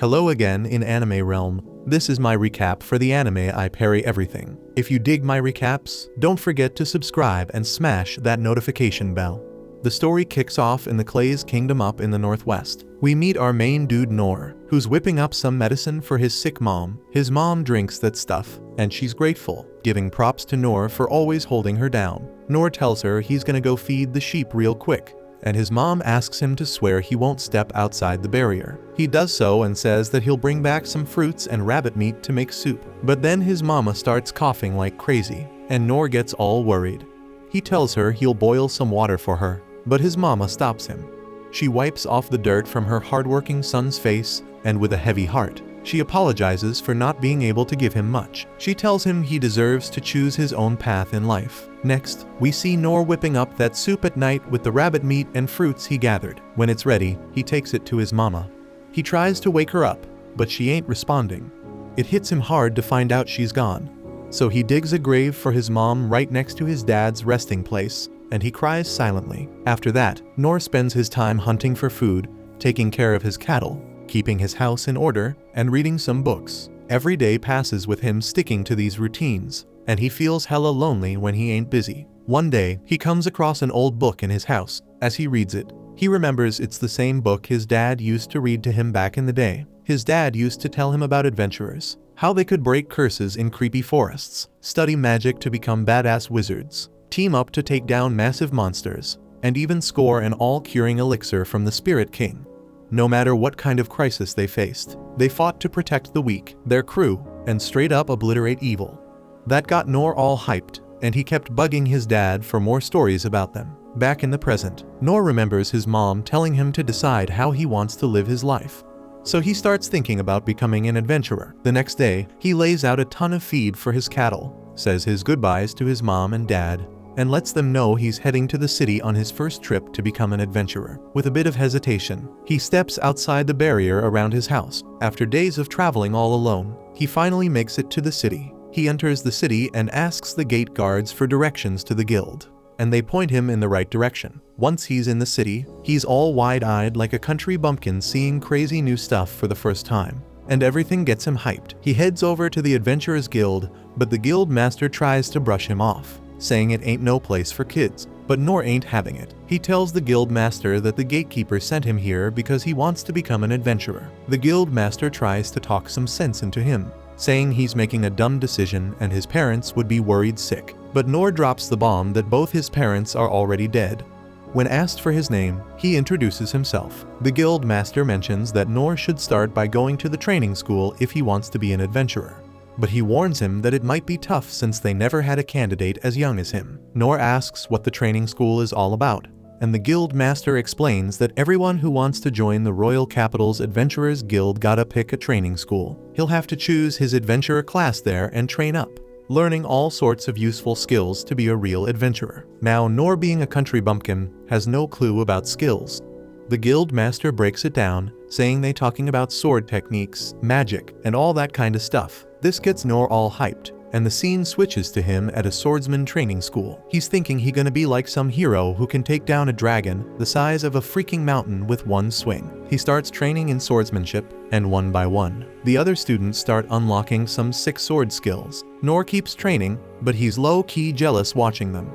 Hello again in anime realm. This is my recap for the anime I Parry Everything. If you dig my recaps, don't forget to subscribe and smash that notification bell. The story kicks off in the Clay's kingdom up in the northwest. We meet our main dude Nor, who's whipping up some medicine for his sick mom. His mom drinks that stuff, and she's grateful, giving props to Nor for always holding her down. Nor tells her he's gonna go feed the sheep real quick, and his mom asks him to swear he won't step outside the barrier. He does so and says that he'll bring back some fruits and rabbit meat to make soup. But then his mama starts coughing like crazy, and Nor gets all worried. He tells her he'll boil some water for her, but his mama stops him. She wipes off the dirt from her hardworking son's face, and with a heavy heart, she apologizes for not being able to give him much. She tells him he deserves to choose his own path in life. Next, we see Nor whipping up that soup at night with the rabbit meat and fruits he gathered. When it's ready, he takes it to his mama. He tries to wake her up, but she ain't responding. It hits him hard to find out she's gone. So he digs a grave for his mom right next to his dad's resting place, and he cries silently. After that, Nor spends his time hunting for food, taking care of his cattle, keeping his house in order, and reading some books. Every day passes with him sticking to these routines, and he feels hella lonely when he ain't busy. One day, he comes across an old book in his house. As he reads it, he remembers it's the same book his dad used to read to him back in the day. His dad used to tell him about adventurers, how they could break curses in creepy forests, study magic to become badass wizards, team up to take down massive monsters, and even score an all-curing elixir from the Spirit King. No matter what kind of crisis they faced, they fought to protect the weak, their crew, and straight up obliterate evil. That got Nor all hyped, and he kept bugging his dad for more stories about them. Back in the present, Nor remembers his mom telling him to decide how he wants to live his life. So he starts thinking about becoming an adventurer. The next day, he lays out a ton of feed for his cattle, says his goodbyes to his mom and dad, and lets them know he's heading to the city on his first trip to become an adventurer. With a bit of hesitation, he steps outside the barrier around his house. After days of traveling all alone, he finally makes it to the city. He enters the city and asks the gate guards for directions to the guild, and they point him in the right direction. Once he's in the city, he's all wide-eyed like a country bumpkin seeing crazy new stuff for the first time, and everything gets him hyped. He heads over to the Adventurers Guild, but the guild master tries to brush him off, saying it ain't no place for kids. But Nor ain't having it. He tells the guild master that the gatekeeper sent him here because he wants to become an adventurer. The guild master tries to talk some sense into him, saying he's making a dumb decision and his parents would be worried sick. But Nor drops the bomb that both his parents are already dead. When asked for his name, he introduces himself. The guild master mentions that Nor should start by going to the training school if he wants to be an adventurer. But he warns him that it might be tough since they never had a candidate as young as him. Nor asks what the training school is all about, and the guild master explains that everyone who wants to join the Royal Capital's Adventurers Guild gotta pick a training school. He'll have to choose his adventurer class there and train up, learning all sorts of useful skills to be a real adventurer. Now, Nor, being a country bumpkin, has no clue about skills. The guild master breaks it down, saying they talking about sword techniques, magic, and all that kind of stuff. This gets Nor all hyped, and the scene switches to him at a swordsman training school. He's thinking he gonna be like some hero who can take down a dragon the size of a freaking mountain with one swing. He starts training in swordsmanship, and one by one, the other students start unlocking some sick sword skills. Nor keeps training, but he's low-key jealous watching them.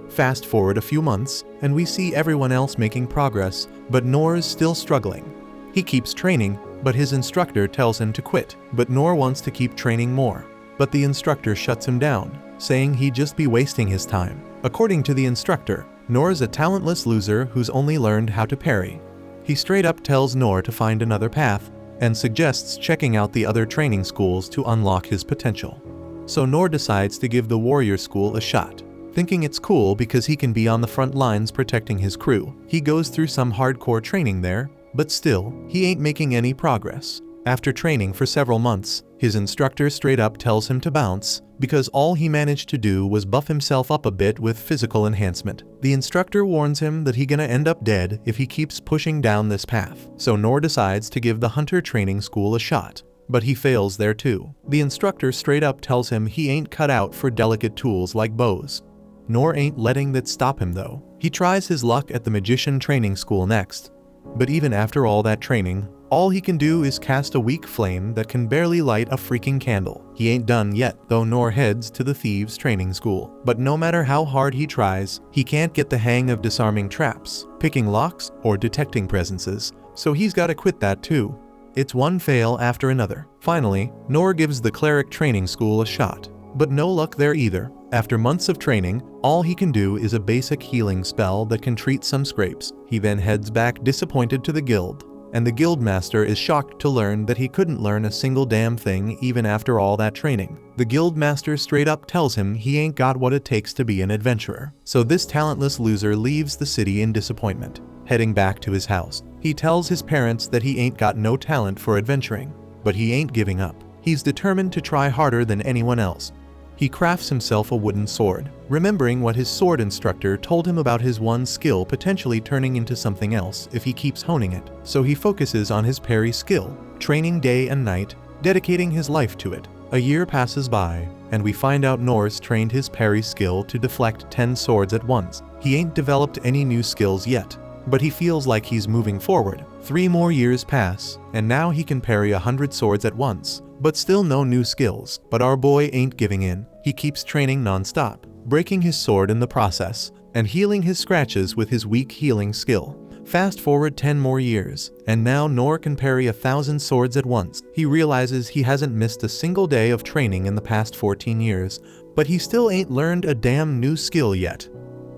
Fast forward a few months, and we see everyone else making progress, but Nor's still struggling. He keeps training, but his instructor tells him to quit. But Nor wants to keep training more. But the instructor shuts him down, saying he'd just be wasting his time. According to the instructor, Nor's a talentless loser who's only learned how to parry. He straight up tells Nor to find another path, and suggests checking out the other training schools to unlock his potential. So Nor decides to give the warrior school a shot, thinking it's cool because he can be on the front lines protecting his crew. He goes through some hardcore training there, but still, he ain't making any progress. After training for several months, his instructor straight up tells him to bounce, because all he managed to do was buff himself up a bit with physical enhancement. The instructor warns him that he gonna end up dead if he keeps pushing down this path. So Nor decides to give the hunter training school a shot, but he fails there too. The instructor straight up tells him he ain't cut out for delicate tools like bows. Nor ain't letting that stop him though. He tries his luck at the magician training school next, But even after all that training, All he can do is cast a weak flame that can barely light a freaking candle. He ain't done yet, though. Nor heads to the thieves' training school. But no matter how hard he tries, he can't get the hang of disarming traps, picking locks, or detecting presences, so he's gotta quit that too. It's one fail after another. Finally, Nor gives the cleric training school a shot. But no luck there either. After months of training, all he can do is a basic healing spell that can treat some scrapes. He then heads back disappointed to the guild. And the guild master is shocked to learn that he couldn't learn a single damn thing even after all that training. The guild master straight up tells him he ain't got what it takes to be an adventurer. So this talentless loser leaves the city in disappointment. Heading back to his house, he tells his parents that he ain't got no talent for adventuring. But he ain't giving up. He's determined to try harder than anyone else. He crafts himself a wooden sword, remembering what his sword instructor told him about his one skill potentially turning into something else if he keeps honing it. So he focuses on his parry skill, training day and night, dedicating his life to it. A year passes by, and we find out Nor's trained his parry skill to deflect 10 swords at once. He ain't developed any new skills yet, but he feels like he's moving forward. 3 more years pass, and now he can parry 100 swords at once. But still no new skills. But our boy ain't giving in. He keeps training non-stop, breaking his sword in the process, and healing his scratches with his weak healing skill. Fast forward 10 more years, and now Nor can parry 1,000 swords at once. He realizes he hasn't missed a single day of training in the past 14 years, but he still ain't learned a damn new skill yet.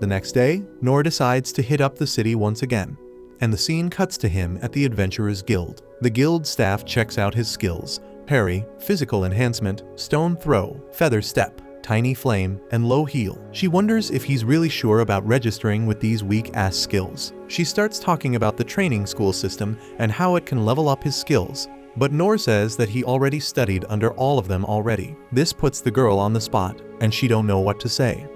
The next day, Nor decides to hit up the city once again, and the scene cuts to him at the Adventurers Guild. The guild staff checks out his skills: parry, physical enhancement, stone throw, feather step, tiny flame, and low heal. She wonders if he's really sure about registering with these weak-ass skills. She starts talking about the training school system and how it can level up his skills. But Nor says that he already studied under all of them already. This puts the girl on the spot, and she don't know what to say.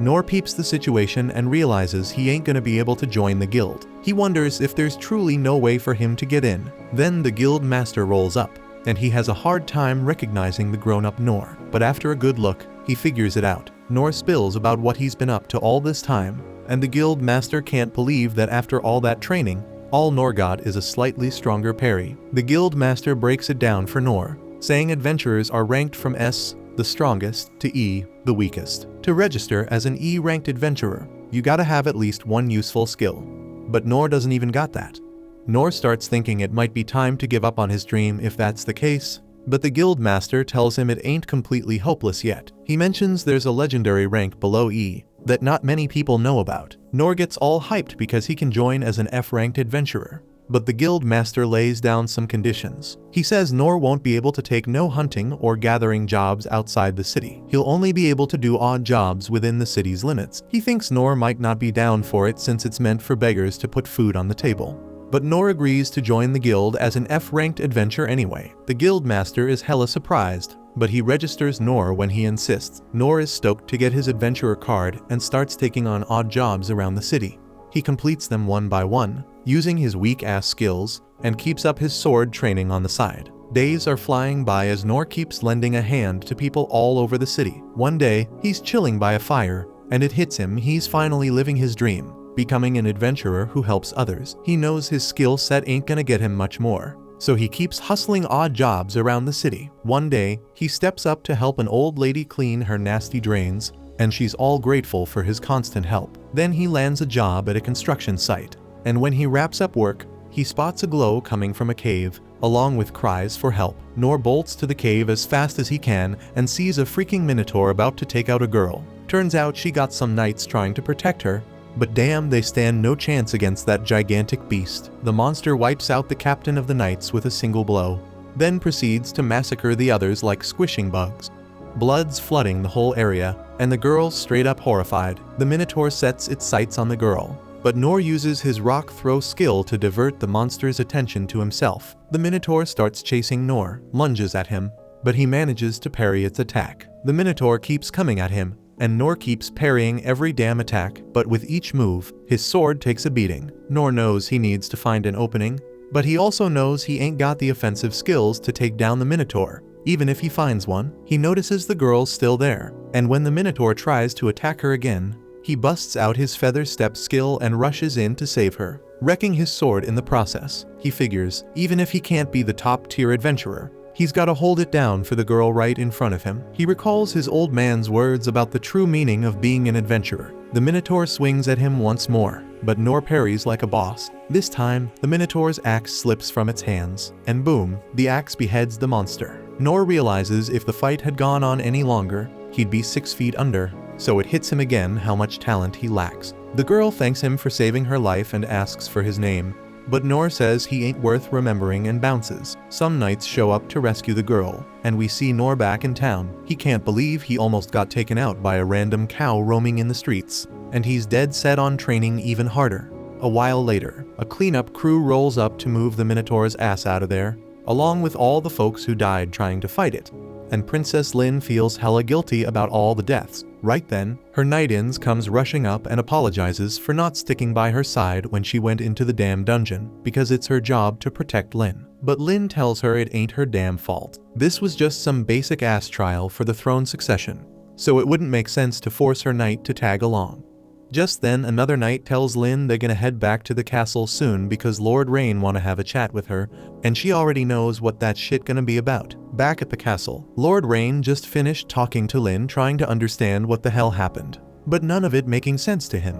Nor peeps the situation and realizes he ain't gonna be able to join the guild. He wonders if there's truly no way for him to get in. Then the guild master rolls up, and he has a hard time recognizing the grown-up Nor. But after a good look, he figures it out. Nor spills about what he's been up to all this time, and the guild master can't believe that after all that training, all Nor got is a slightly stronger parry. The guild master breaks it down for Nor, saying adventurers are ranked from S, the strongest, to E, the weakest. To register as an E-ranked adventurer, you gotta have at least one useful skill. But Nor doesn't even got that. Nor starts thinking it might be time to give up on his dream if that's the case, but the guild master tells him it ain't completely hopeless yet. He mentions there's a legendary rank below E that not many people know about. Nor gets all hyped because he can join as an F-ranked adventurer. But the guild master lays down some conditions. He says Nor won't be able to take no hunting or gathering jobs outside the city. He'll only be able to do odd jobs within the city's limits. He thinks Nor might not be down for it since it's meant for beggars to put food on the table. But Nor agrees to join the guild as an F-ranked adventurer anyway. The guild master is hella surprised, but he registers Nor when he insists. Nor is stoked to get his adventurer card and starts taking on odd jobs around the city. He completes them one by one, using his weak-ass skills, and keeps up his sword training on the side. Days are flying by as Nor keeps lending a hand to people all over the city. One day, he's chilling by a fire, and it hits him he's finally living his dream, becoming an adventurer who helps others. He knows his skill set ain't gonna get him much more, so he keeps hustling odd jobs around the city. One day, he steps up to help an old lady clean her nasty drains, and she's all grateful for his constant help. Then he lands a job at a construction site, and when he wraps up work, he spots a glow coming from a cave, along with cries for help. Nor bolts to the cave as fast as he can and sees a freaking minotaur about to take out a girl. Turns out she got some knights trying to protect her, but damn, they stand no chance against that gigantic beast. The monster wipes out the captain of the knights with a single blow, then proceeds to massacre the others like squishing bugs. Blood's flooding the whole area, and the girl's straight up horrified. The minotaur sets its sights on the girl, but Nor uses his rock throw skill to divert the monster's attention to himself. The minotaur starts chasing Nor, lunges at him, but he manages to parry its attack. The minotaur keeps coming at him, and Nor keeps parrying every damn attack, but with each move, his sword takes a beating. Nor knows he needs to find an opening, but he also knows he ain't got the offensive skills to take down the minotaur. Even if he finds one, he notices the girl's still there, and when the minotaur tries to attack her again, he busts out his feather step skill and rushes in to save her. wrecking his sword in the process. He figures, even if he can't be the top-tier adventurer, he's gotta hold it down for the girl right in front of him. He recalls his old man's words about the true meaning of being an adventurer. The Minotaur swings at him once more, but Nor parries like a boss. This time, the Minotaur's axe slips from its hands, and boom, the axe beheads the monster. Nor realizes if the fight had gone on any longer, he'd be 6 feet under, so it hits him again how much talent he lacks. The girl thanks him for saving her life and asks for his name, but Nor says he ain't worth remembering and bounces. Some knights show up to rescue the girl, and we see Nor back in town. He can't believe he almost got taken out by a random cow roaming in the streets, and he's dead set on training even harder. A while later, a cleanup crew rolls up to move the Minotaur's ass out of there, along with all the folks who died trying to fight it. And Princess Lin feels hella guilty about all the deaths. Right then, her knight-ins comes rushing up and apologizes for not sticking by her side when she went into the damn dungeon, because it's her job to protect Lin. But Lin tells her it ain't her damn fault. This was just some basic ass trial for the throne succession, so it wouldn't make sense to force her knight to tag along. Just then, another knight tells Lin they're gonna head back to the castle soon because Lord Rain wanna have a chat with her, and she already knows what that shit gonna be about. Back at the castle, Lord Rain just finished talking to Lin, trying to understand what the hell happened, but none of it making sense to him.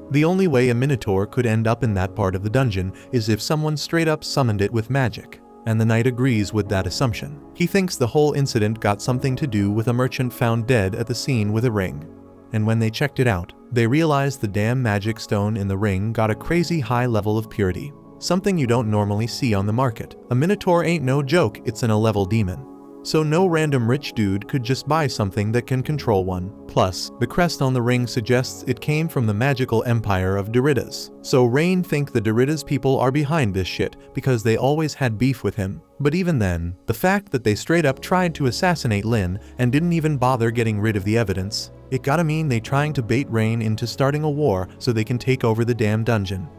The only way a Minotaur could end up in that part of the dungeon is if someone straight up summoned it with magic, and the knight agrees with that assumption. He thinks the whole incident got something to do with a merchant found dead at the scene with a ring. And when they checked it out, they realized the damn magic stone in the ring got a crazy high level of purity, something you don't normally see on the market. A Minotaur ain't no joke, it's an A-level demon. So no random rich dude could just buy something that can control one. Plus, the crest on the ring suggests it came from the magical empire of Doritas. So Rain think the Doritas people are behind this shit because they always had beef with him. But even then, the fact that they straight up tried to assassinate Lin and didn't even bother getting rid of the evidence, it gotta mean they trying to bait Rain into starting a war so they can take over the damn dungeon.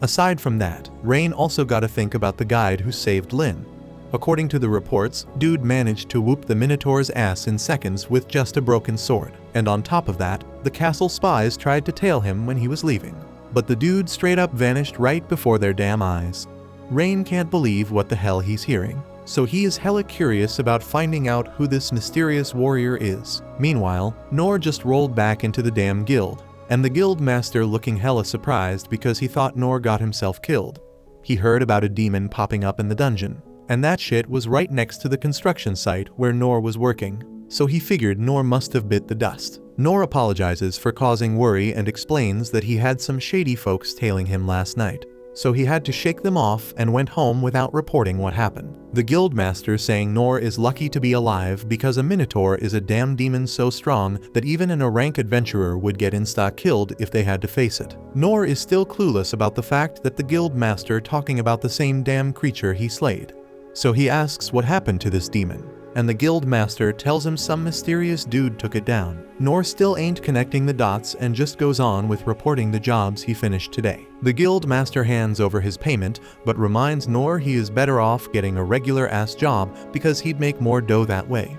Aside from that, Rain also gotta think about the guide who saved Lin. According to the reports, dude managed to whoop the Minotaur's ass in seconds with just a broken sword. And on top of that, the castle spies tried to tail him when he was leaving. But the dude straight up vanished right before their damn eyes. Rain can't believe what the hell he's hearing, so he is hella curious about finding out who this mysterious warrior is. Meanwhile, Nor just rolled back into the damn guild, and the guild master looking hella surprised because he thought Nor got himself killed. He heard about a demon popping up in the dungeon, and that shit was right next to the construction site where Nor was working, so he figured Nor must have bit the dust. Nor apologizes for causing worry and explains that he had some shady folks tailing him last night, so he had to shake them off and went home without reporting what happened. The guildmaster saying Nor is lucky to be alive because a Minotaur is a damn demon so strong that even an A-rank adventurer would get insta-killed if they had to face it. Nor is still clueless about the fact that the guildmaster talking about the same damn creature he slayed. So he asks what happened to this demon, and the guild master tells him some mysterious dude took it down. Nor still ain't connecting the dots and just goes on with reporting the jobs he finished today. The guild master hands over his payment, but reminds Nor he is better off getting a regular ass job because he'd make more dough that way.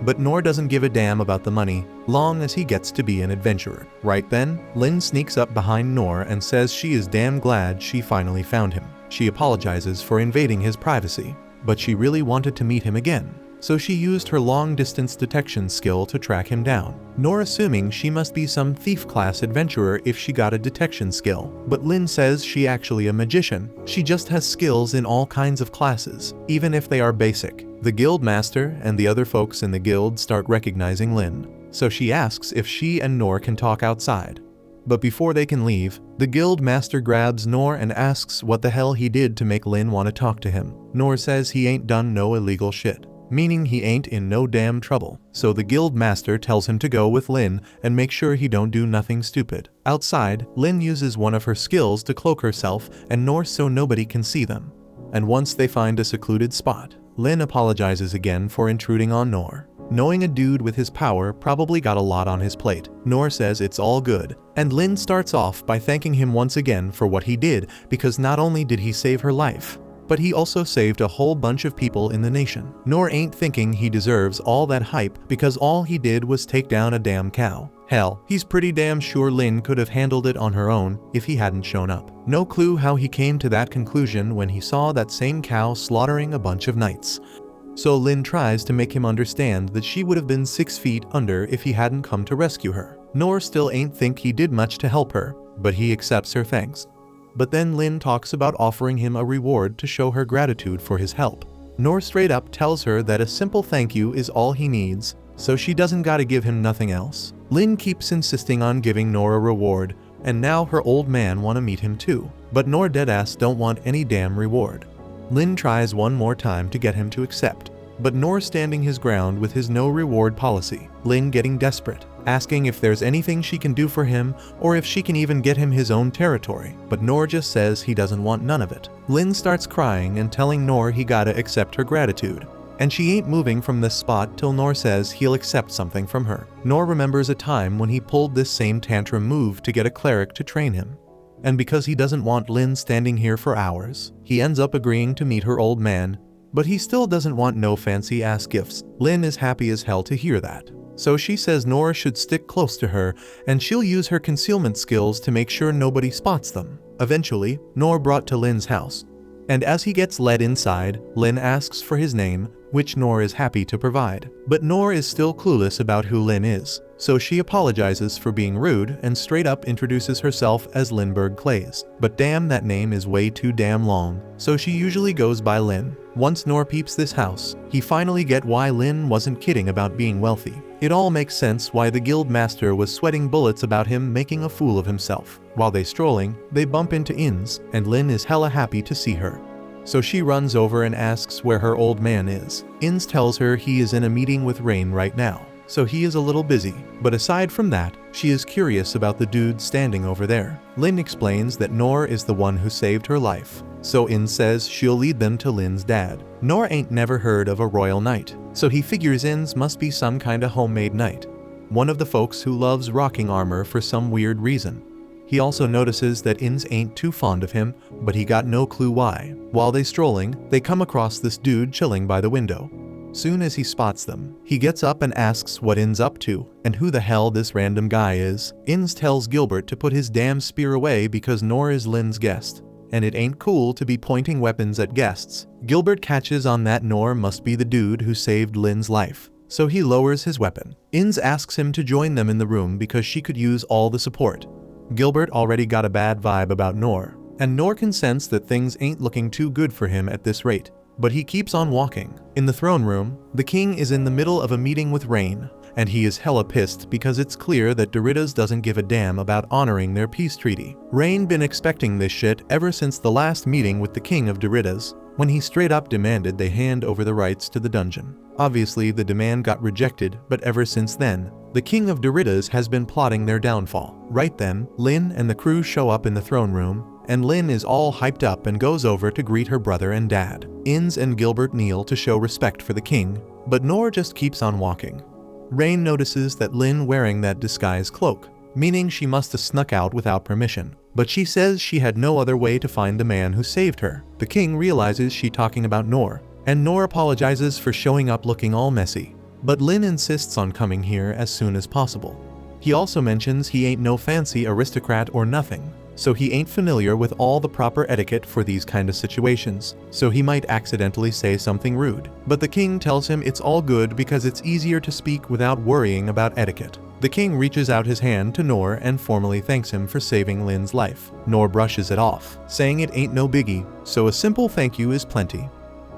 But Nor doesn't give a damn about the money, long as he gets to be an adventurer. Right then, Lin sneaks up behind Nor and says she is damn glad she finally found him. She apologizes for invading his privacy, but she really wanted to meet him again, so she used her long-distance detection skill to track him down. Nor assuming she must be some thief-class adventurer if she got a detection skill, but Lin says she actually a magician. She just has skills in all kinds of classes, even if they are basic. The guild master and the other folks in the guild start recognizing Lin, so she asks if she and Nor can talk outside. But before they can leave, the guild master grabs Nor and asks what the hell he did to make Lin want to talk to him. Nor says he ain't done no illegal shit, meaning he ain't in no damn trouble. So the guild master tells him to go with Lin and make sure he don't do nothing stupid. Outside, Lin uses one of her skills to cloak herself and Nor so nobody can see them. And once they find a secluded spot, Lin apologizes again for intruding on Nor. Knowing a dude with his power probably got a lot on his plate, Nor says it's all good, and Lin starts off by thanking him once again for what he did because not only did he save her life, but he also saved a whole bunch of people in the nation. Noor ain't thinking he deserves all that hype because all he did was take down a damn cow. Hell, he's pretty damn sure Lin could have handled it on her own if he hadn't shown up. No clue how he came to that conclusion when he saw that same cow slaughtering a bunch of knights. So Lin tries to make him understand that she would have been 6 feet under if he hadn't come to rescue her. Noor still ain't think he did much to help her, but he accepts her thanks. But then Lin talks about offering him a reward to show her gratitude for his help. Noor straight up tells her that a simple thank you is all he needs, so she doesn't gotta give him nothing else. Lin keeps insisting on giving Noor a reward, and now her old man wanna meet him too. But Noor deadass don't want any damn reward. Lin tries one more time to get him to accept, but Noor standing his ground with his no reward policy. Lin getting desperate, asking if there's anything she can do for him or if she can even get him his own territory, but Noor just says he doesn't want none of it. Lin starts crying and telling Noor he gotta accept her gratitude, and she ain't moving from this spot till Noor says he'll accept something from her. Noor remembers a time when he pulled this same tantrum move to get a cleric to train him. And because he doesn't want Lin standing here for hours, he ends up agreeing to meet her old man, but he still doesn't want no fancy ass gifts. Lin is happy as hell to hear that. So she says Noor should stick close to her and she'll use her concealment skills to make sure nobody spots them. Eventually, Noor brought to Lin's house, and as he gets led inside, Lin asks for his name, which Noor is happy to provide. But Noor is still clueless about who Lin is, so she apologizes for being rude and straight up introduces herself as Lindbergh Clays. But damn, that name is way too damn long, so she usually goes by Lin. Once Noor peeps this house, he finally get why Lin wasn't kidding about being wealthy. It all makes sense why the guild master was sweating bullets about him making a fool of himself. While they strolling, they bump into Inns, and Lin is hella happy to see her. So she runs over and asks where her old man is. Inns tells her he is in a meeting with Rain right now, so he is a little busy. But aside from that, she is curious about the dude standing over there. Lin explains that Noor is the one who saved her life, so Inns says she'll lead them to Lin's dad. Noor ain't never heard of a royal knight, so he figures Inns must be some kinda homemade knight, one of the folks who loves rocking armor for some weird reason. He also notices that Inns ain't too fond of him, but he got no clue why. While they strolling, they come across this dude chilling by the window. Soon as he spots them, he gets up and asks what Inns up to, and who the hell this random guy is. Inns tells Gilbert to put his damn spear away because Noor is Lin's guest, and it ain't cool to be pointing weapons at guests. Gilbert catches on that Noor must be the dude who saved Lin's life, so he lowers his weapon. Inns asks him to join them in the room because she could use all the support. Gilbert already got a bad vibe about Noor, and Noor can sense that things ain't looking too good for him at this rate. But he keeps on walking. In the throne room, the king is in the middle of a meeting with Rain, and he is hella pissed because it's clear that Doritas doesn't give a damn about honoring their peace treaty. Rain been expecting this shit ever since the last meeting with the king of Doritas, when he straight up demanded they hand over the rights to the dungeon. Obviously the demand got rejected, but ever since then, the king of Doritas has been plotting their downfall. Right then, Lin and the crew show up in the throne room, and Lin is all hyped up and goes over to greet her brother and dad. Inns and Gilbert kneel to show respect for the king, but Noor just keeps on walking. Rain notices that Lin wearing that disguise cloak, meaning she must have snuck out without permission. But she says she had no other way to find the man who saved her. The king realizes she talking about Noor, and Noor apologizes for showing up looking all messy. But Lin insists on coming here as soon as possible. He also mentions he ain't no fancy aristocrat or nothing, so he ain't familiar with all the proper etiquette for these kind of situations, so he might accidentally say something rude. But the king tells him it's all good because it's easier to speak without worrying about etiquette. The king reaches out his hand to Noor and formally thanks him for saving Lin's life. Noor brushes it off, saying it ain't no biggie, so a simple thank you is plenty.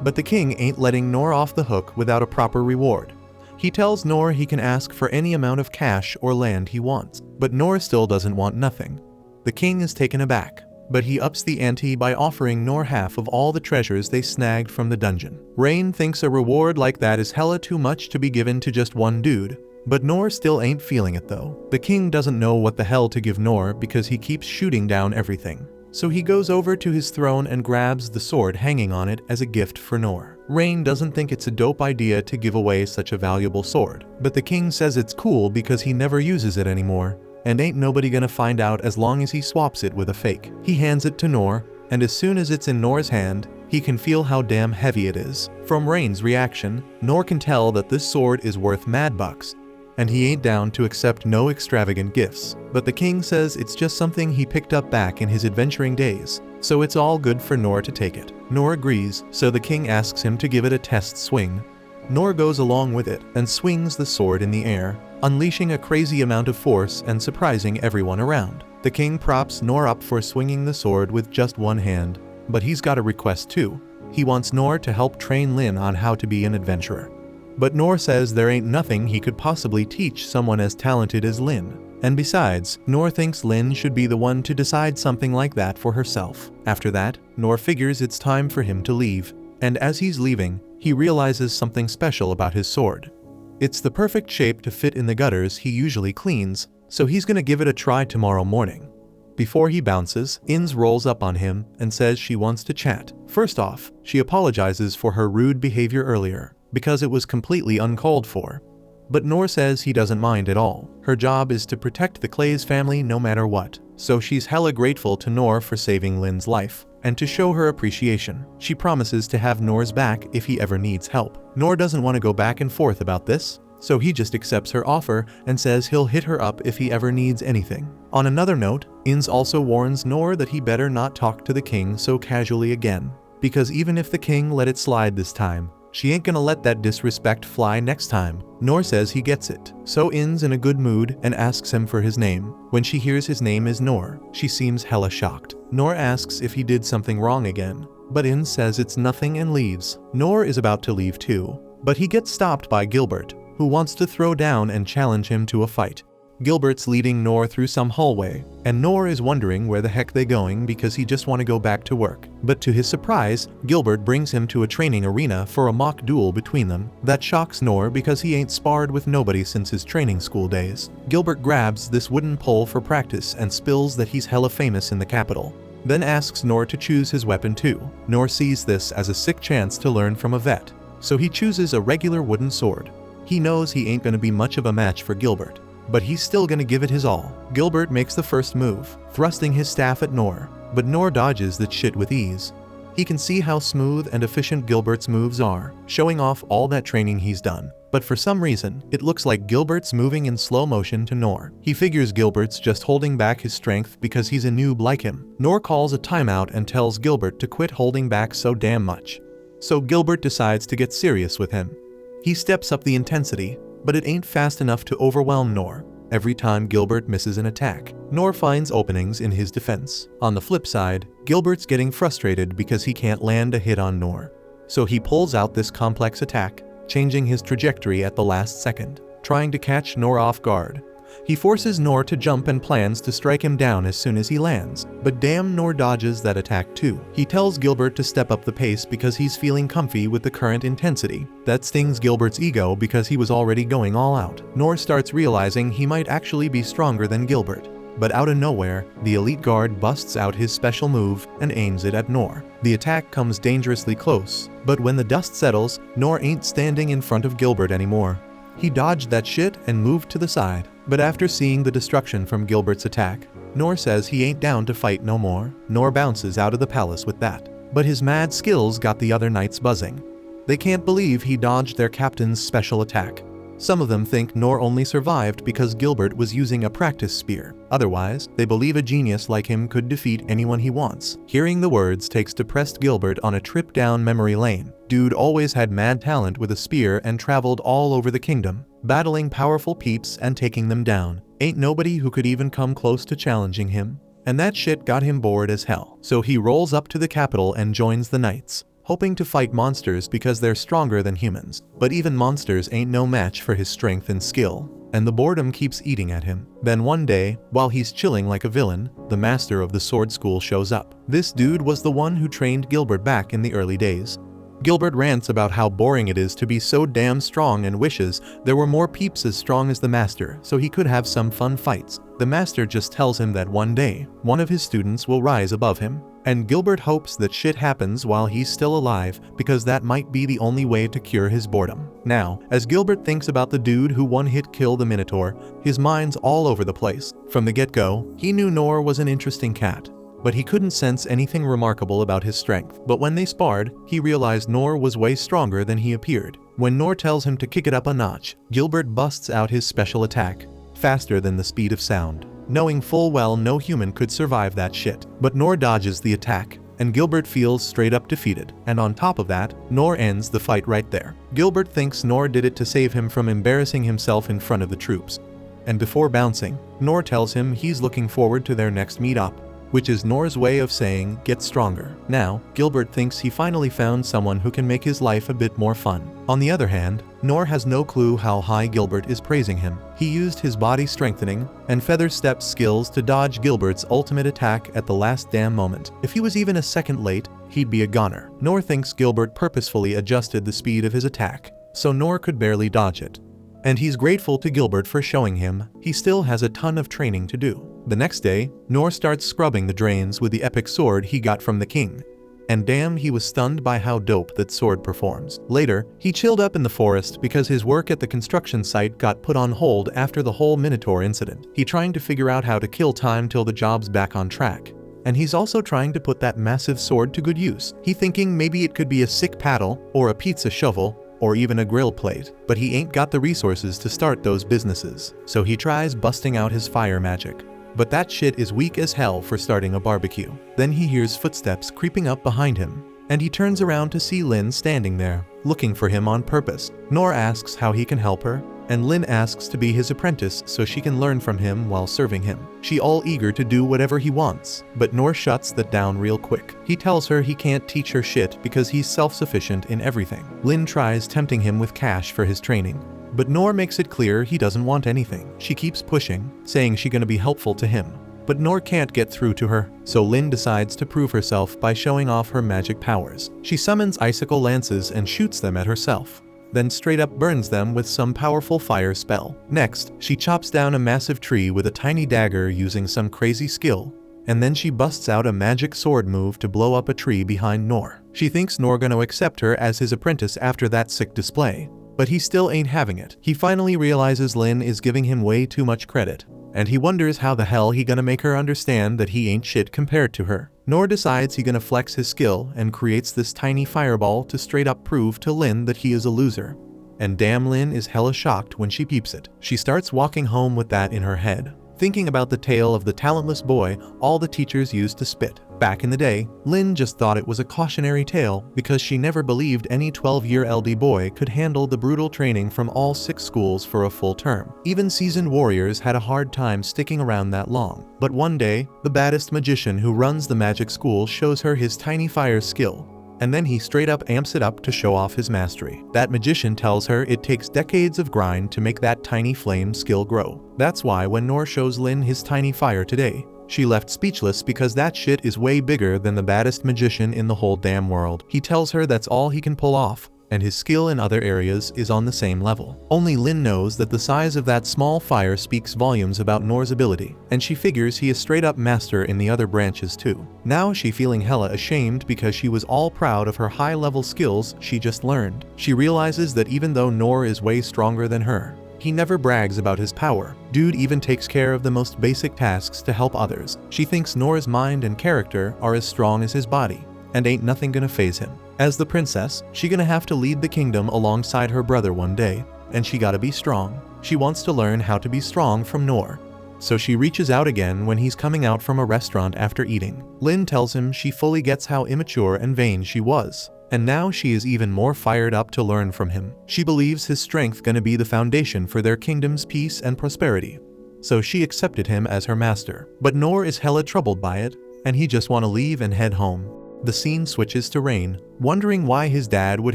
But the king ain't letting Noor off the hook without a proper reward. He tells Noor he can ask for any amount of cash or land he wants, but Noor still doesn't want nothing. The king is taken aback, but he ups the ante by offering Noor half of all the treasures they snagged from the dungeon. Rain thinks a reward like that is hella too much to be given to just one dude, but Noor still ain't feeling it though. The king doesn't know what the hell to give Noor because he keeps shooting down everything. So he goes over to his throne and grabs the sword hanging on it as a gift for Noor. Rain doesn't think it's a dope idea to give away such a valuable sword, but the king says it's cool because he never uses it anymore, and ain't nobody gonna find out as long as he swaps it with a fake. He hands it to Noor, and as soon as it's in Noor's hand, He can feel how damn heavy it is. From Rain's reaction, Nor can tell that this sword is worth mad bucks, and he ain't down to accept no extravagant gifts. But the king says it's just something he picked up back in his adventuring days, so it's all good for Nor to take it. Nor agrees, so the king asks him to give it a test swing. Nor goes along with it and swings the sword in the air, unleashing a crazy amount of force and surprising everyone around. The king props Nor up for swinging the sword with just one hand, but he's got a request too. He wants Nor to help train Lin on how to be an adventurer. But Nor says there ain't nothing he could possibly teach someone as talented as Lin. And besides, Nor thinks Lin should be the one to decide something like that for herself. After that, Nor figures it's time for him to leave, and as he's leaving, he realizes something special about his sword. It's the perfect shape to fit in the gutters he usually cleans, so he's gonna give it a try tomorrow morning. Before he bounces, Inz rolls up on him and says she wants to chat. First off, she apologizes for her rude behavior earlier, because it was completely uncalled for. But Nor says he doesn't mind at all. Her job is to protect the Clay's family no matter what, so she's hella grateful to Nor for saving Lin's life. And to show her appreciation, she promises to have Nor's back if he ever needs help. Nor doesn't want to go back and forth about this, so he just accepts her offer and says he'll hit her up if he ever needs anything. On another note, Inz also warns Nor that he better not talk to the king so casually again, because even if the king let it slide this time, she ain't gonna let that disrespect fly next time. Nor says he gets it, so In's in a good mood and asks him for his name. When she hears his name is Nor, she seems hella shocked. Nor asks if he did something wrong again, but In says it's nothing and leaves. Nor is about to leave too, but he gets stopped by Gilbert, who wants to throw down and challenge him to a fight. Gilbert's leading Nor through some hallway, and Nor is wondering where the heck they going because he just want to go back to work. But to his surprise, Gilbert brings him to a training arena for a mock duel between them. That shocks Nor because he ain't sparred with nobody since his training school days. Gilbert grabs this wooden pole for practice and spills that he's hella famous in the capital, then asks Nor to choose his weapon too. Nor sees this as a sick chance to learn from a vet, so he chooses a regular wooden sword. He knows he ain't gonna be much of a match for Gilbert, but he's still gonna give it his all. Gilbert makes the first move, thrusting his staff at Nor, but Nor dodges that shit with ease. He can see how smooth and efficient Gilbert's moves are, showing off all that training he's done. But for some reason, it looks like Gilbert's moving in slow motion to Nor. He figures Gilbert's just holding back his strength because he's a noob like him. Nor calls a timeout and tells Gilbert to quit holding back so damn much. So Gilbert decides to get serious with him. He steps up the intensity, but it ain't fast enough to overwhelm Nor. Every time Gilbert misses an attack, Nor finds openings in his defense. On the flip side, Gilbert's getting frustrated because he can't land a hit on Nor. So he pulls out this complex attack, changing his trajectory at the last second, trying to catch Nor off guard. He forces Nor to jump and plans to strike him down as soon as he lands, but damn, Nor dodges that attack too. He tells Gilbert to step up the pace because he's feeling comfy with the current intensity. That stings Gilbert's ego because he was already going all out. Nor starts realizing he might actually be stronger than Gilbert. But out of nowhere, the elite guard busts out his special move and aims it at Nor. The attack comes dangerously close, but when the dust settles, Nor ain't standing in front of Gilbert anymore. He dodged that shit and moved to the side. But after seeing the destruction from Gilbert's attack, Nor says he ain't down to fight no more. Nor bounces out of the palace with that. But his mad skills got the other knights buzzing. They can't believe he dodged their captain's special attack. Some of them think Nor only survived because Gilbert was using a practice spear. Otherwise, they believe a genius like him could defeat anyone he wants. Hearing the words takes depressed Gilbert on a trip down memory lane. Dude always had mad talent with a spear and traveled all over the kingdom, battling powerful peeps and taking them down. Ain't nobody who could even come close to challenging him. And that shit got him bored as hell. So he rolls up to the capital and joins the knights, hoping to fight monsters because they're stronger than humans. But even monsters ain't no match for his strength and skill, and the boredom keeps eating at him. Then one day, while he's chilling like a villain, the master of the sword school shows up. This dude was the one who trained Gilbert back in the early days. Gilbert rants about how boring it is to be so damn strong and wishes there were more peeps as strong as the master so he could have some fun fights. The master just tells him that one day, one of his students will rise above him. And Gilbert hopes that shit happens while he's still alive because that might be the only way to cure his boredom. Now, as Gilbert thinks about the dude who one-hit killed the Minotaur, his mind's all over the place. From the get-go, he knew Nor was an interesting cat. but he couldn't sense anything remarkable about his strength. But when they sparred, he realized Noor was way stronger than he appeared. When Noor tells him to kick it up a notch, Gilbert busts out his special attack, faster than the speed of sound, knowing full well no human could survive that shit. But Noor dodges the attack, and Gilbert feels straight up defeated. And on top of that, Noor ends the fight right there. Gilbert thinks Noor did it to save him from embarrassing himself in front of the troops. And before bouncing, Noor tells him he's looking forward to their next meet-up, which is Noor's way of saying get stronger. Now, Gilbert thinks he finally found someone who can make his life a bit more fun. On the other hand, Noor has no clue how high Gilbert is praising him. He used his body strengthening and feather step skills to dodge Gilbert's ultimate attack at the last damn moment. If he was even a second late, he'd be a goner. Noor thinks Gilbert purposefully adjusted the speed of his attack, so Noor could barely dodge it. And he's grateful to Gilbert for showing him he still has a ton of training to do. The next day, Noor starts scrubbing the drains with the epic sword he got from the king. And damn, he was stunned by how dope that sword performs. Later, he chilled up in the forest because his work at the construction site got put on hold after the whole Minotaur incident. He's trying to figure out how to kill time till the job's back on track. And he's also trying to put that massive sword to good use. He's thinking maybe it could be a sick paddle, or a pizza shovel, or even a grill plate, but he ain't got the resources to start those businesses. So he tries busting out his fire magic. But that shit is weak as hell for starting a barbecue. Then he hears footsteps creeping up behind him, and he turns around to see Lin standing there, looking for him on purpose. Noor asks how he can help her, and Lin asks to be his apprentice so she can learn from him while serving him. She all eager to do whatever he wants, but Noor shuts that down real quick. He tells her he can't teach her shit because he's self-sufficient in everything. Lin tries tempting him with cash for his training, but Noor makes it clear he doesn't want anything. She keeps pushing, saying she's gonna be helpful to him. But Noor can't get through to her, so Lin decides to prove herself by showing off her magic powers. She summons icicle lances and shoots them at herself, then straight up burns them with some powerful fire spell. Next, she chops down a massive tree with a tiny dagger using some crazy skill, and then she busts out a magic sword move to blow up a tree behind Noor. She thinks Noor gonna accept her as his apprentice after that sick display, but he still ain't having it. He finally realizes Lin is giving him way too much credit, and he wonders how the hell he gonna make her understand that he ain't shit compared to her. Noor decides he gonna flex his skill and creates this tiny fireball to straight up prove to Lin that he is a loser. And damn, Lin is hella shocked when she peeps it. She starts walking home with that in her head, thinking about the tale of the talentless boy all the teachers used to spit. Back in the day, Lin just thought it was a cautionary tale because she never believed any 12-year LD boy could handle the brutal training from all 6 schools for a full term. Even seasoned warriors had a hard time sticking around that long. But one day, the baddest magician who runs the magic school shows her his tiny fire skill, and then he straight up amps it up to show off his mastery. That magician tells her it takes decades of grind to make that tiny flame skill grow. That's why when Noor shows Lin his tiny fire today, she left speechless because that shit is way bigger than the baddest magician in the whole damn world. He tells her that's all he can pull off, and his skill in other areas is on the same level. Only Lin knows that the size of that small fire speaks volumes about Noor's ability, and she figures he is straight up master in the other branches too. Now she feeling hella ashamed because she was all proud of her high level skills she just learned. She realizes that even though Noor is way stronger than her, he never brags about his power. Dude even takes care of the most basic tasks to help others. She thinks Noor's mind and character are as strong as his body, and ain't nothing gonna faze him. As the princess, she gonna have to lead the kingdom alongside her brother one day, and she gotta be strong. She wants to learn how to be strong from Noor. So she reaches out again when he's coming out from a restaurant after eating. Lin tells him she fully gets how immature and vain she was, and now she is even more fired up to learn from him. She believes his strength gonna be the foundation for their kingdom's peace and prosperity. So she accepted him as her master. But Noor is hella troubled by it, and he just wanna leave and head home. The scene switches to Rain, wondering why his dad would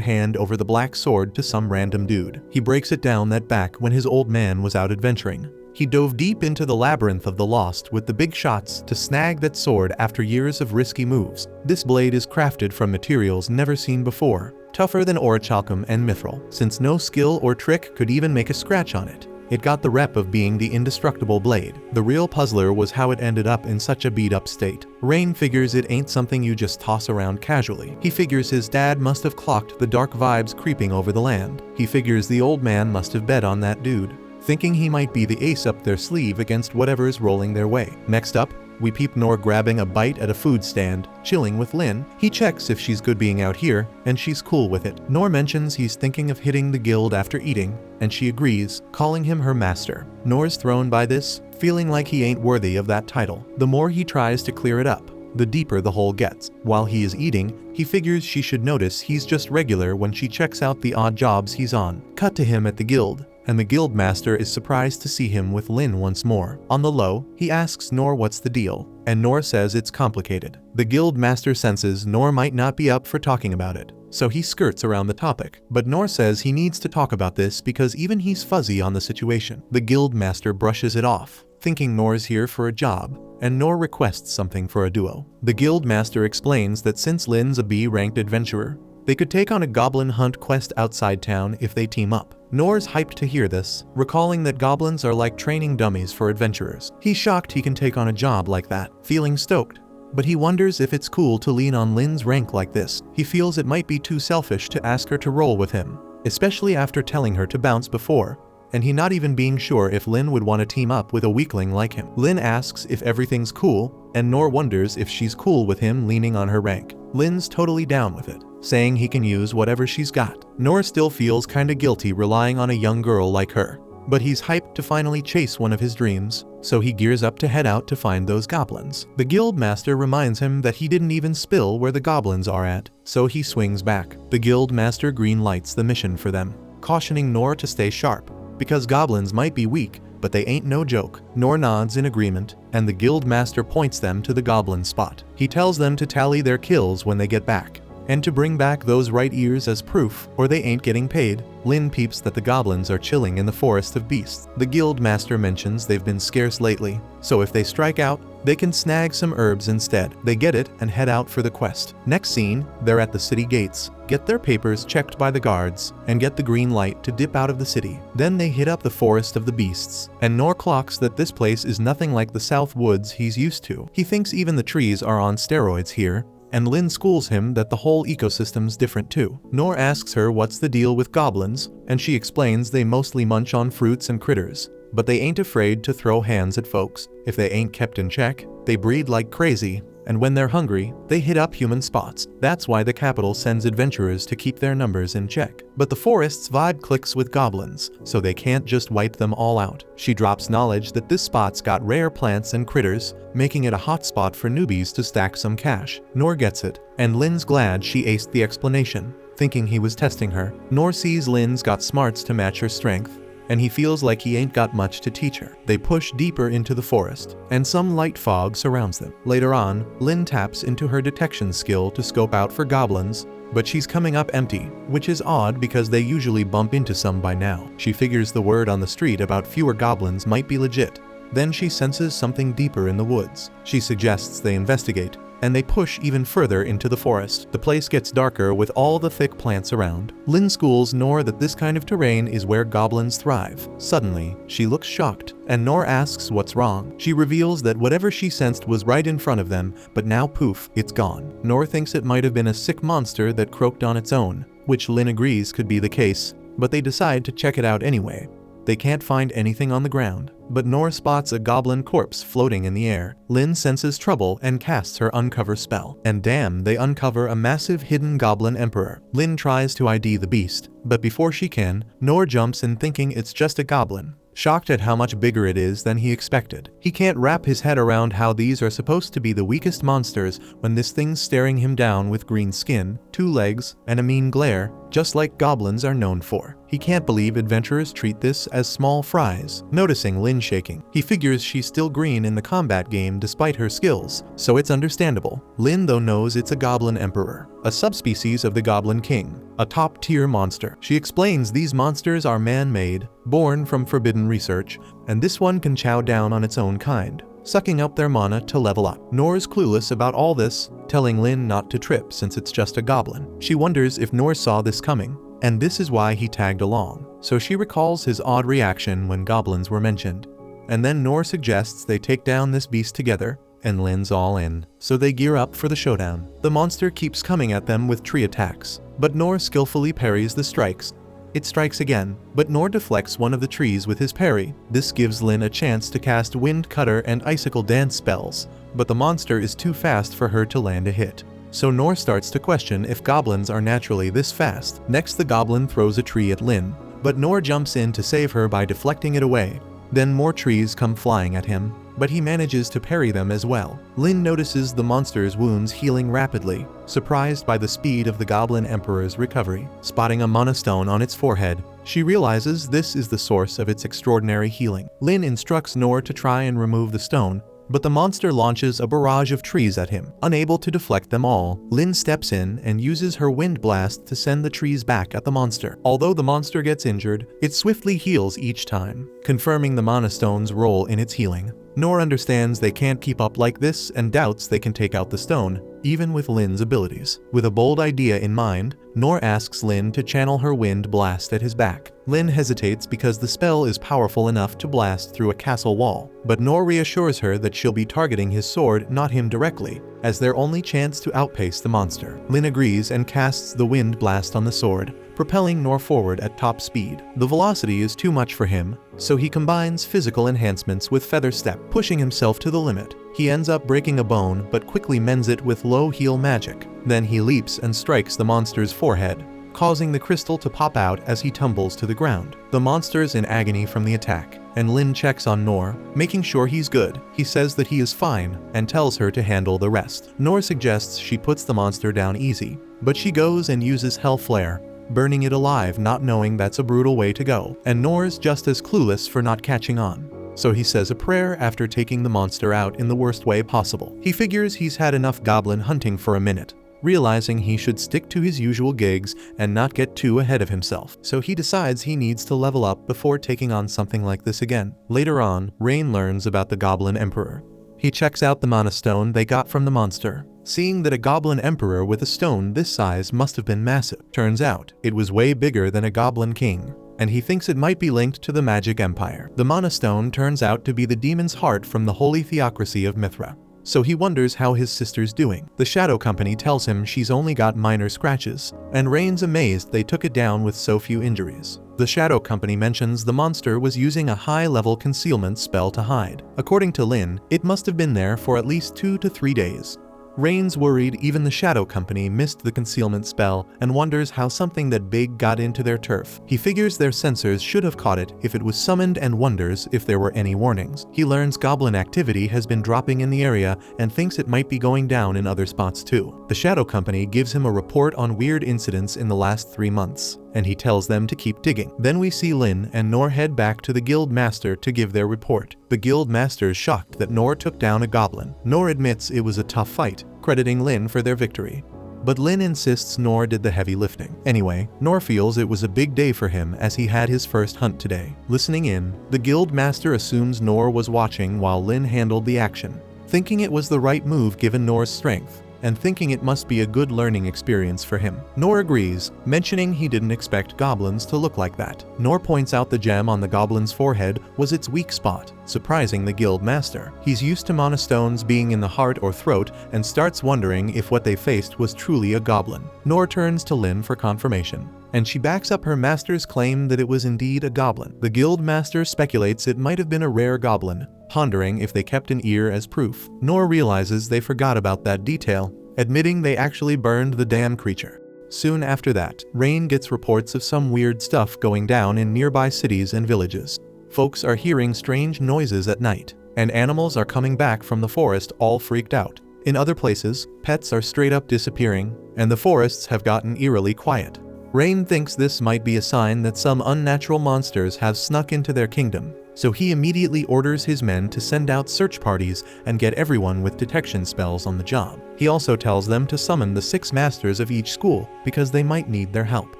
hand over the black sword to some random dude. He breaks it down that back when his old man was out adventuring, he dove deep into the labyrinth of the lost with the big shots to snag that sword after years of risky moves. This blade is crafted from materials never seen before, tougher than orichalcum and mithril. Since no skill or trick could even make a scratch on it, it got the rep of being the indestructible blade. The real puzzler was how it ended up in such a beat-up state. Rain figures it ain't something you just toss around casually. He figures his dad must have clocked the dark vibes creeping over the land. He figures the old man must have bet on that dude, thinking he might be the ace up their sleeve against whatever is rolling their way. Next up, We peep Noor grabbing a bite at a food stand, chilling with Lin. He checks if she's good being out here, and she's cool with it. Noor mentions he's thinking of hitting the guild after eating, and she agrees, calling him her master. Noor's thrown by this, feeling like he ain't worthy of that title. The more he tries to clear it up, the deeper the hole gets. While he is eating, he figures she should notice he's just regular when she checks out the odd jobs he's on. Cut to him at the guild, and the guild master is surprised to see him with Lin once more. On the low, he asks Noor what's the deal, and Noor says it's complicated. The guild master senses Noor might not be up for talking about it, so he skirts around the topic. But Noor says he needs to talk about this because even he's fuzzy on the situation. The guild master brushes it off, thinking Noor's here for a job, and Noor requests something for a duo. The guild master explains that since Lin's a B-ranked adventurer, they could take on a goblin hunt quest outside town if they team up. Noor's hyped to hear this, recalling that goblins are like training dummies for adventurers. He's shocked he can take on a job like that, feeling stoked. But he wonders if it's cool to lean on Lin's rank like this. He feels it might be too selfish to ask her to roll with him, especially after telling her to bounce before, and he not even being sure if Lin would want to team up with a weakling like him. Lin asks if everything's cool, and Noor wonders if she's cool with him leaning on her rank. Lin's totally down with it, saying he can use whatever she's got. Noor still feels kinda guilty relying on a young girl like her, but he's hyped to finally chase one of his dreams, so he gears up to head out to find those goblins. The guild master reminds him that he didn't even spill where the goblins are at, so he swings back. The guild master green lights the mission for them, cautioning Noor to stay sharp, because goblins might be weak, but they ain't no joke. Noor nods in agreement, and the guild master points them to the goblin spot. He tells them to tally their kills when they get back, and to bring back those right ears as proof, or they ain't getting paid. Lin peeps that the goblins are chilling in the forest of beasts. The guild master mentions they've been scarce lately, so if they strike out, they can snag some herbs instead. They get it and head out for the quest. Next scene, they're at the city gates, get their papers checked by the guards, and get the green light to dip out of the city. Then they hit up the forest of the beasts, and Noor clocks that this place is nothing like the south woods he's used to. He thinks even the trees are on steroids here, and Lin schools him that the whole ecosystem's different too. Noor asks her what's the deal with goblins, and she explains they mostly munch on fruits and critters, but they ain't afraid to throw hands at folks. If they ain't kept in check, they breed like crazy, and when they're hungry, they hit up human spots. That's why the capital sends adventurers to keep their numbers in check. But the forest's vibe clicks with goblins, so they can't just wipe them all out. She drops knowledge that this spot's got rare plants and critters, making it a hot spot for newbies to stack some cash. Noor gets it, and Lin's glad she aced the explanation, thinking he was testing her. Noor sees Lin's got smarts to match her strength, and he feels like he ain't got much to teach her. They push deeper into the forest, and some light fog surrounds them. Later on, Lin taps into her detection skill to scope out for goblins, but she's coming up empty, which is odd because they usually bump into some by now. She figures the word on the street about fewer goblins might be legit. Then she senses something deeper in the woods. She suggests they investigate, and they push even further into the forest. The place gets darker with all the thick plants around. Lin schools Noor that this kind of terrain is where goblins thrive. Suddenly, she looks shocked, and Noor asks what's wrong. She reveals that whatever she sensed was right in front of them, but now poof, it's gone. Noor thinks it might have been a sick monster that croaked on its own, which Lin agrees could be the case, but they decide to check it out anyway. They can't find anything on the ground, but Noor spots a goblin corpse floating in the air. Lin senses trouble and casts her uncover spell, and damn, they uncover a massive hidden goblin emperor. Lin tries to ID the beast, but before she can, Noor jumps in thinking it's just a goblin, shocked at how much bigger it is than he expected. He can't wrap his head around how these are supposed to be the weakest monsters when this thing's staring him down with green skin, 2 legs, and a mean glare, just like goblins are known for. He can't believe adventurers treat this as small fries. Noticing Lin shaking, he figures she's still green in the combat game despite her skills, so it's understandable. Lin though knows it's a goblin emperor, a subspecies of the goblin king, a top-tier monster. She explains these monsters are man-made, born from forbidden research, and this one can chow down on its own kind, sucking up their mana to level up. Noor's clueless about all this, telling Lin not to trip since it's just a goblin. She wonders if Noor saw this coming, and this is why he tagged along. So she recalls his odd reaction when goblins were mentioned. And then Noor suggests they take down this beast together, and Lin's all in. So they gear up for the showdown. The monster keeps coming at them with tree attacks, but Noor skillfully parries the strikes. It strikes again, but Noor deflects one of the trees with his parry. This gives Lin a chance to cast Wind Cutter and Icicle Dance spells, but the monster is too fast for her to land a hit. So Noor starts to question if goblins are naturally this fast. Next, the goblin throws a tree at Lin, but Noor jumps in to save her by deflecting it away. Then more trees come flying at him, but he manages to parry them as well. Lin notices the monster's wounds healing rapidly, surprised by the speed of the Goblin Emperor's recovery. Spotting a mana stone on its forehead, she realizes this is the source of its extraordinary healing. Lin instructs Noor to try and remove the stone, but the monster launches a barrage of trees at him. Unable to deflect them all, Lin steps in and uses her wind blast to send the trees back at the monster. Although the monster gets injured, it swiftly heals each time, confirming the mana stone's role in its healing. Noor understands they can't keep up like this and doubts they can take out the stone, even with Lin's abilities. With a bold idea in mind, Noor asks Lin to channel her wind blast at his back. Lin hesitates because the spell is powerful enough to blast through a castle wall, but Noor reassures her that she'll be targeting his sword, not him directly, as their only chance to outpace the monster. Lin agrees and casts the wind blast on the sword, propelling Noor forward at top speed. The velocity is too much for him, so he combines physical enhancements with feather step, pushing himself to the limit. He ends up breaking a bone but quickly mends it with low heal magic. Then he leaps and strikes the monster's forehead, causing the crystal to pop out as he tumbles to the ground. The monster's in agony from the attack, and Lin checks on Noor, making sure he's good. He says that he is fine and tells her to handle the rest. Noor suggests she puts the monster down easy, but she goes and uses Hell Flare, burning it alive, not knowing that's a brutal way to go. And Noor's just as clueless for not catching on. So he says a prayer after taking the monster out in the worst way possible. He figures he's had enough goblin hunting for a minute, realizing he should stick to his usual gigs and not get too ahead of himself. So he decides he needs to level up before taking on something like this again. Later on, Rain learns about the Goblin Emperor. He checks out the mana stone they got from the monster, seeing that a Goblin Emperor with a stone this size must have been massive. Turns out, it was way bigger than a Goblin King, and he thinks it might be linked to the Magic Empire. The mana stone turns out to be the demon's heart from the Holy Theocracy of Mithra. So he wonders how his sister's doing. The Shadow Company tells him she's only got minor scratches, and Rain's amazed they took it down with so few injuries. The Shadow Company mentions the monster was using a high-level concealment spell to hide. According to Lin, it must have been there for at least 2 to 3 days. Rain's worried even the Shadow Company missed the concealment spell and wonders how something that big got into their turf. He figures their sensors should have caught it if it was summoned and wonders if there were any warnings. He learns goblin activity has been dropping in the area and thinks it might be going down in other spots too. The Shadow Company gives him a report on weird incidents in the last 3 months, and he tells them to keep digging. Then we see Lin and Noor head back to the Guild Master to give their report. The Guild Master is shocked that Noor took down a goblin. Noor admits it was a tough fight, crediting Lin for their victory. But Lin insists Noor did the heavy lifting. Anyway, Noor feels it was a big day for him as he had his first hunt today. Listening in, the Guild Master assumes Noor was watching while Lin handled the action, thinking it was the right move given Noor's strength, and thinking it must be a good learning experience for him. Noor agrees, mentioning he didn't expect goblins to look like that. Noor points out the gem on the goblin's forehead was its weak spot, surprising the Guild Master. He's used to mana stones being in the heart or throat and starts wondering if what they faced was truly a goblin. Noor turns to Lin for confirmation, and she backs up her master's claim that it was indeed a goblin. The Guild Master speculates it might have been a rare goblin, pondering if they kept an ear as proof. Noor realizes they forgot about that detail, admitting they actually burned the damn creature. Soon after that, Rain gets reports of some weird stuff going down in nearby cities and villages. Folks are hearing strange noises at night, and animals are coming back from the forest all freaked out. In other places, pets are straight up disappearing, and the forests have gotten eerily quiet. Rain thinks this might be a sign that some unnatural monsters have snuck into their kingdom, so he immediately orders his men to send out search parties and get everyone with detection spells on the job. He also tells them to summon the 6 masters of each school because they might need their help.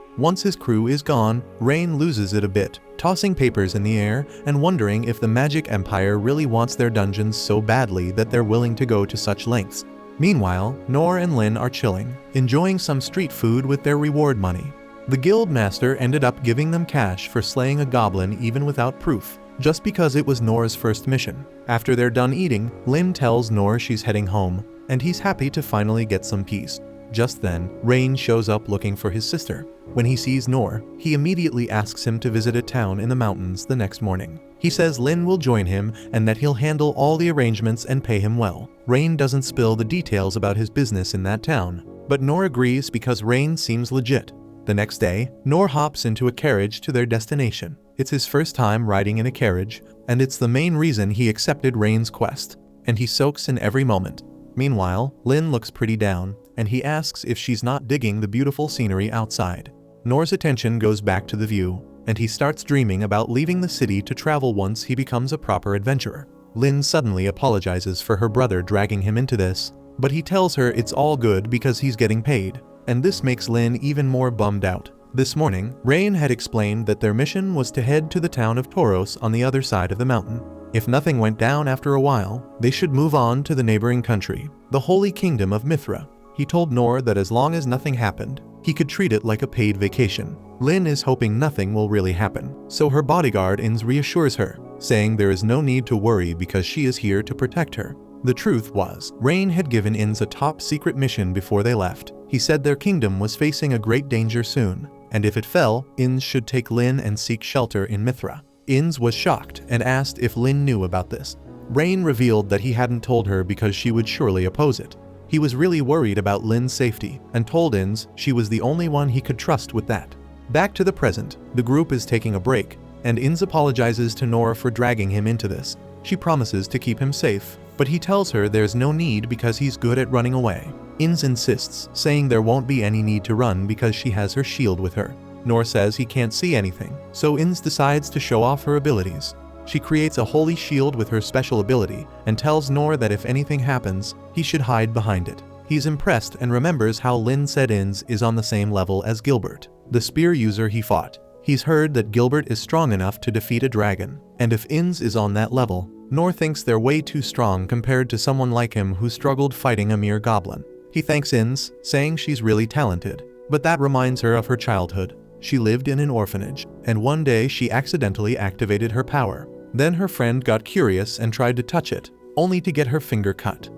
Once his crew is gone, Rain loses it a bit, tossing papers in the air and wondering if the Magic Empire really wants their dungeons so badly that they're willing to go to such lengths. Meanwhile, Noor and Lin are chilling, enjoying some street food with their reward money. The Guild Master ended up giving them cash for slaying a goblin even without proof, just because it was Noor's first mission. After they're done eating, Lin tells Noor she's heading home, and he's happy to finally get some peace. Just then, Rain shows up looking for his sister. When he sees Nor, he immediately asks him to visit a town in the mountains the next morning. He says Lin will join him and that he'll handle all the arrangements and pay him well. Rain doesn't spill the details about his business in that town, but Nor agrees because Rain seems legit. The next day, Nor hops into a carriage to their destination. It's his first time riding in a carriage, and it's the main reason he accepted Rain's quest, and he soaks in every moment. Meanwhile, Lin looks pretty down, and he asks if she's not digging the beautiful scenery outside. Nor's attention goes back to the view, and he starts dreaming about leaving the city to travel once he becomes a proper adventurer. Lin suddenly apologizes for her brother dragging him into this, but he tells her it's all good because he's getting paid, and this makes Lin even more bummed out. This morning, Rain had explained that their mission was to head to the town of Tauros on the other side of the mountain. If nothing went down after a while, they should move on to the neighboring country, the Holy Kingdom of Mithra. He told Nor that as long as nothing happened, he could treat it like a paid vacation. Lin is hoping nothing will really happen, so her bodyguard Ins reassures her, saying there is no need to worry because she is here to protect her. The truth was, Rain had given Ins a top secret mission before they left. He said their kingdom was facing a great danger soon, and if it fell, Ins should take Lin and seek shelter in Mithra. Ins was shocked and asked if Lin knew about this. Rain revealed that he hadn't told her because she would surely oppose it. He was really worried about Lin's safety and told Ins she was the only one he could trust with that. Back to the present, the group is taking a break, and Ins apologizes to Nor for dragging him into this. She promises to keep him safe, but he tells her there's no need because he's good at running away. Ins insists, saying there won't be any need to run because she has her shield with her. Nor says he can't see anything, so Ins decides to show off her abilities. She creates a holy shield with her special ability and tells Nor that if anything happens, he should hide behind it. He's impressed and remembers how Lin said Ins is on the same level as Gilbert, the spear user he fought. He's heard that Gilbert is strong enough to defeat a dragon, and if Ins is on that level, Nor thinks they're way too strong compared to someone like him who struggled fighting a mere goblin. He thanks Ins, saying she's really talented, but that reminds her of her childhood. She lived in an orphanage, and one day she accidentally activated her power. Then her friend got curious and tried to touch it, only to get her finger cut.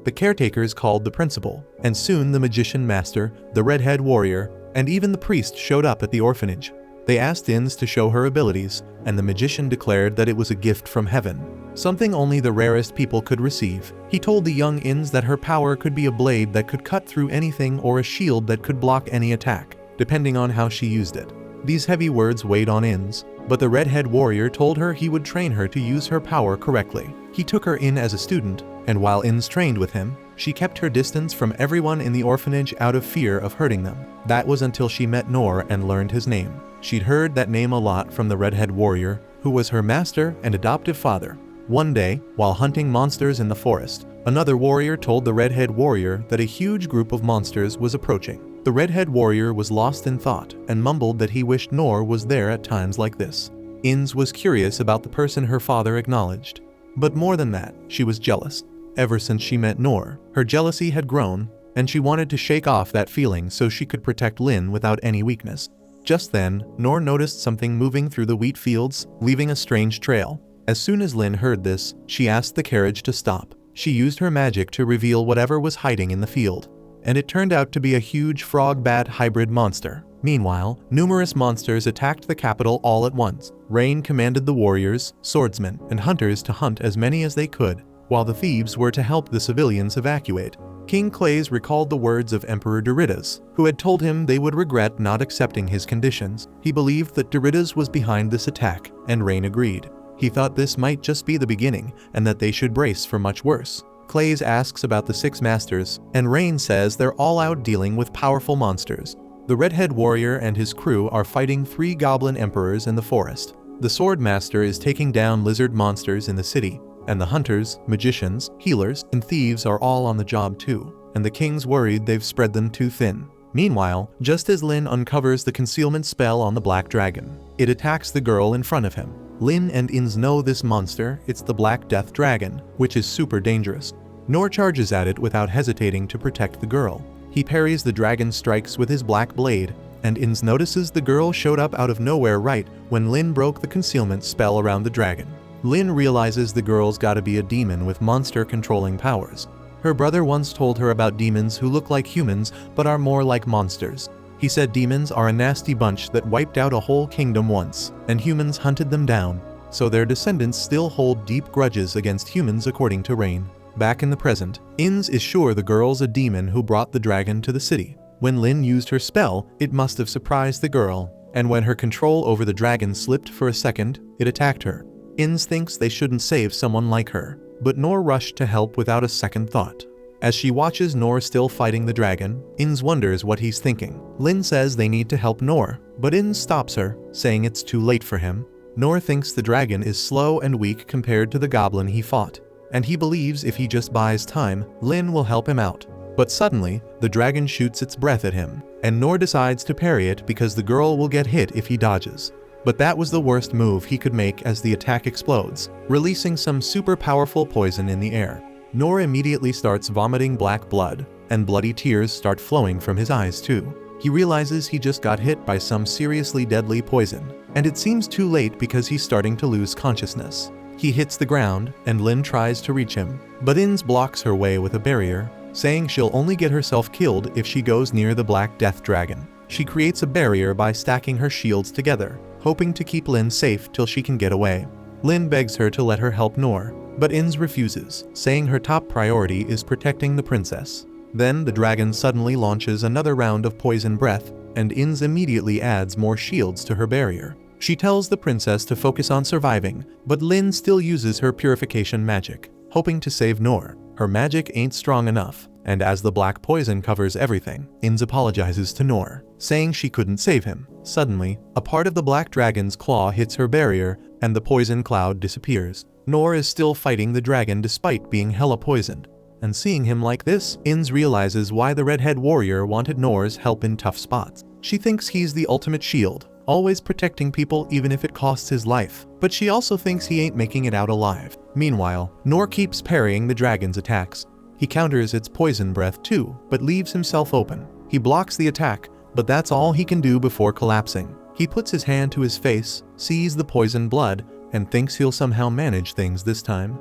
The caretakers called the principal, and soon the magician master, the redhead warrior, and even the priest showed up at the orphanage. They asked Ins to show her abilities, and the magician declared that it was a gift from heaven, something only the rarest people could receive. He told the young Ins that her power could be a blade that could cut through anything or a shield that could block any attack, depending on how she used it. These heavy words weighed on Ins, but the redhead warrior told her he would train her to use her power correctly. He took her in as a student, and while Ins trained with him, she kept her distance from everyone in the orphanage out of fear of hurting them. That was until she met Nor and learned his name. She'd heard that name a lot from the redhead warrior, who was her master and adoptive father. One day, while hunting monsters in the forest, another warrior told the redhead warrior that a huge group of monsters was approaching. The redhead warrior was lost in thought and mumbled that he wished Nor was there at times like this. Ins was curious about the person her father acknowledged. But more than that, she was jealous. Ever since she met Nor, her jealousy had grown, and she wanted to shake off that feeling so she could protect Lin without any weakness. Just then, Nor noticed something moving through the wheat fields, leaving a strange trail. As soon as Lin heard this, she asked the carriage to stop. She used her magic to reveal whatever was hiding in the field, and it turned out to be a huge frog-bat hybrid monster. Meanwhile, numerous monsters attacked the capital all at once. Rain commanded the warriors, swordsmen, and hunters to hunt as many as they could, while the thieves were to help the civilians evacuate. King Clays recalled the words of Emperor Doritas, who had told him they would regret not accepting his conditions. He believed that Doritas was behind this attack, and Rain agreed. He thought this might just be the beginning, and that they should brace for much worse. Clays asks about the 6 masters, and Rain says they're all out dealing with powerful monsters. The redhead warrior and his crew are fighting 3 goblin emperors in the forest. The sword master is taking down lizard monsters in the city, and the hunters, magicians, healers, and thieves are all on the job too, and the king's worried they've spread them too thin. Meanwhile, just as Lin uncovers the concealment spell on the black dragon, it attacks the girl in front of him. Lin and Ins know this monster, it's the Black Death Dragon, which is super dangerous. Nor charges at it without hesitating to protect the girl. He parries the dragon's strikes with his black blade, and Ins notices the girl showed up out of nowhere right when Lin broke the concealment spell around the dragon. Lin realizes the girl's gotta be a demon with monster-controlling powers. Her brother once told her about demons who look like humans but are more like monsters. He said demons are a nasty bunch that wiped out a whole kingdom once, and humans hunted them down, so their descendants still hold deep grudges against humans according to Rain. Back in the present, Inz is sure the girl's a demon who brought the dragon to the city. When Lin used her spell, it must have surprised the girl, and when her control over the dragon slipped for a second, it attacked her. Inz thinks they shouldn't save someone like her, but Noor rushed to help without a second thought. As she watches Noor still fighting the dragon, Inz wonders what he's thinking. Lin says they need to help Noor, but Inz stops her, saying it's too late for him. Noor thinks the dragon is slow and weak compared to the goblin he fought, and he believes if he just buys time, Lin will help him out. But suddenly, the dragon shoots its breath at him, and Noor decides to parry it because the girl will get hit if he dodges. But that was the worst move he could make as the attack explodes, releasing some super powerful poison in the air. Noor immediately starts vomiting black blood, and bloody tears start flowing from his eyes too. He realizes he just got hit by some seriously deadly poison, and it seems too late because he's starting to lose consciousness. He hits the ground, and Lin tries to reach him, but Inz blocks her way with a barrier, saying she'll only get herself killed if she goes near the Black Death Dragon. She creates a barrier by stacking her shields together, hoping to keep Lin safe till she can get away. Lin begs her to let her help Noor, but Inz refuses, saying her top priority is protecting the princess. Then the dragon suddenly launches another round of poison breath, and Inz immediately adds more shields to her barrier. She tells the princess to focus on surviving, but Lin still uses her purification magic, hoping to save Noor. Her magic ain't strong enough, and as the black poison covers everything, Inz apologizes to Noor, saying she couldn't save him. Suddenly, a part of the black dragon's claw hits her barrier, and the poison cloud disappears. Noor is still fighting the dragon despite being hella poisoned, and seeing him like this, Inz realizes why the redhead warrior wanted Noor's help in tough spots. She thinks he's the ultimate shield, always protecting people even if it costs his life, but she also thinks he ain't making it out alive. Meanwhile, Noor keeps parrying the dragon's attacks. He counters its poison breath too, but leaves himself open. He blocks the attack, but that's all he can do before collapsing. He puts his hand to his face, sees the poison blood, and thinks he'll somehow manage things this time.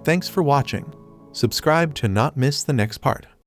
Thanks for watching. Subscribe to not miss the next part.